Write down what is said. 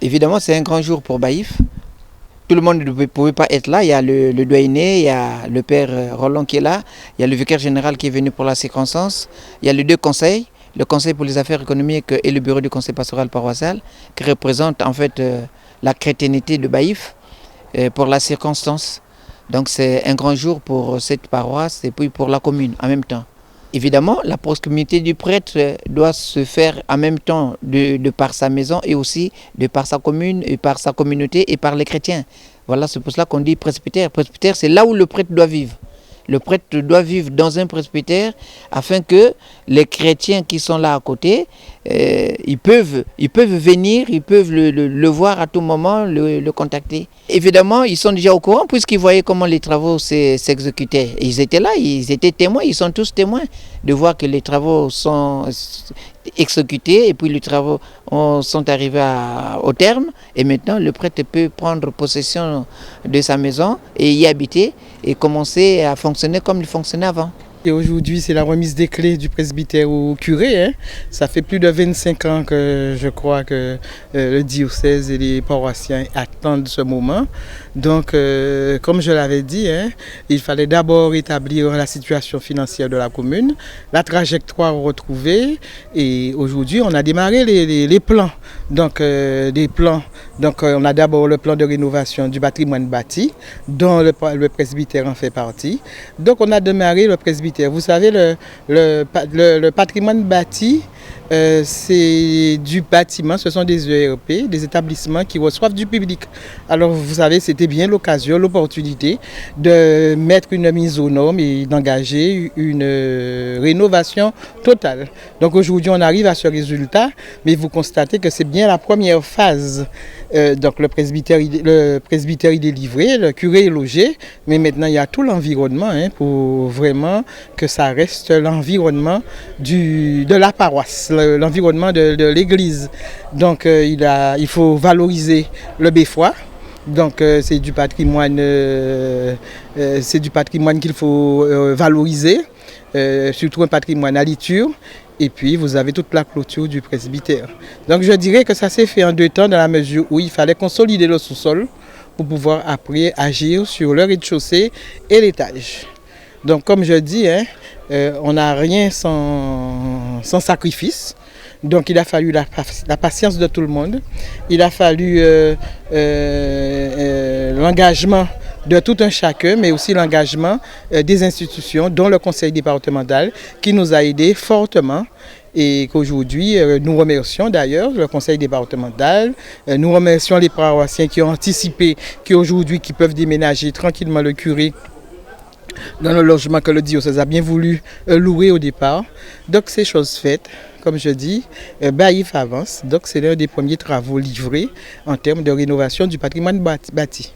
Évidemment, c'est un grand jour pour Baïf. Tout le monde ne pouvait pas être là. Il y a le doyenné, il y a le père Roland qui est là, il y a le vicaire général qui est venu pour la circonstance, il y a les deux conseils, le conseil pour les affaires économiques et le bureau du conseil pastoral paroissial, qui représentent en fait la chrétienté de Baïf pour la circonstance. Donc c'est un grand jour pour cette paroisse et puis pour la commune en même temps. Évidemment, la proximité du prêtre doit se faire en même temps de par sa maison et aussi de par sa commune et par sa communauté et par les chrétiens. Voilà, c'est pour cela qu'on dit presbytère. Presbytère, c'est là où le prêtre doit vivre. Le prêtre doit vivre dans un presbytère afin que les chrétiens qui sont là à côté, ils peuvent venir, ils peuvent le voir à tout moment, le contacter. Évidemment, ils sont déjà au courant puisqu'ils voyaient comment les travaux s'exécutaient. Ils étaient là, ils étaient témoins, ils sont tous témoins de voir que les travaux sont exécutés et puis les travaux sont arrivés au terme. Et maintenant, le prêtre peut prendre possession de sa maison et y habiter et commencer à fonctionner comme il fonctionnait avant. Et aujourd'hui, c'est la remise des clés du presbytère au curé. Ça fait plus de 25 ans que je crois que le diocèse et les paroissiens attendent ce moment. Donc, comme je l'avais dit, il fallait d'abord établir la situation financière de la commune, la trajectoire retrouvée. Et aujourd'hui, on a démarré les plans. Donc, des plans. Donc, on a d'abord le plan de rénovation du patrimoine bâti, dont le presbytère en fait partie. Donc, on a démarré le presbytère. Vous savez, le patrimoine bâti, c'est du bâtiment, ce sont des ERP, des établissements qui reçoivent du public. Alors vous savez, c'était bien l'occasion, l'opportunité de mettre une mise aux normes et d'engager une rénovation totale. Donc aujourd'hui, on arrive à ce résultat, mais vous constatez que c'est bien la première phase. Donc le presbytère il est livré, le curé est logé, mais maintenant il y a tout l'environnement pour vraiment que ça reste l'environnement de la paroisse, l'environnement de l'église. Donc il faut valoriser le beffroi. Donc c'est du patrimoine qu'il faut valoriser, surtout un patrimoine à liture. Et puis vous avez toute la clôture du presbytère. Donc je dirais que ça s'est fait en 2 temps dans la mesure où il fallait consolider le sous-sol pour pouvoir après agir sur le rez-de-chaussée et l'étage. Donc comme je dis, on n'a rien sans sacrifice. Donc il a fallu la patience de tout le monde. Il a fallu l'engagement de tout un chacun, mais aussi l'engagement des institutions, dont le conseil départemental, qui nous a aidés fortement. Et qu'aujourd'hui, nous remercions d'ailleurs le conseil départemental, nous remercions les paroissiens qui ont anticipé, qui peuvent déménager tranquillement le curé dans le logement que le diocèse a bien voulu louer au départ. Donc c'est chose faite, comme je dis, Baïf avance. Donc c'est l'un des premiers travaux livrés en termes de rénovation du patrimoine bâti.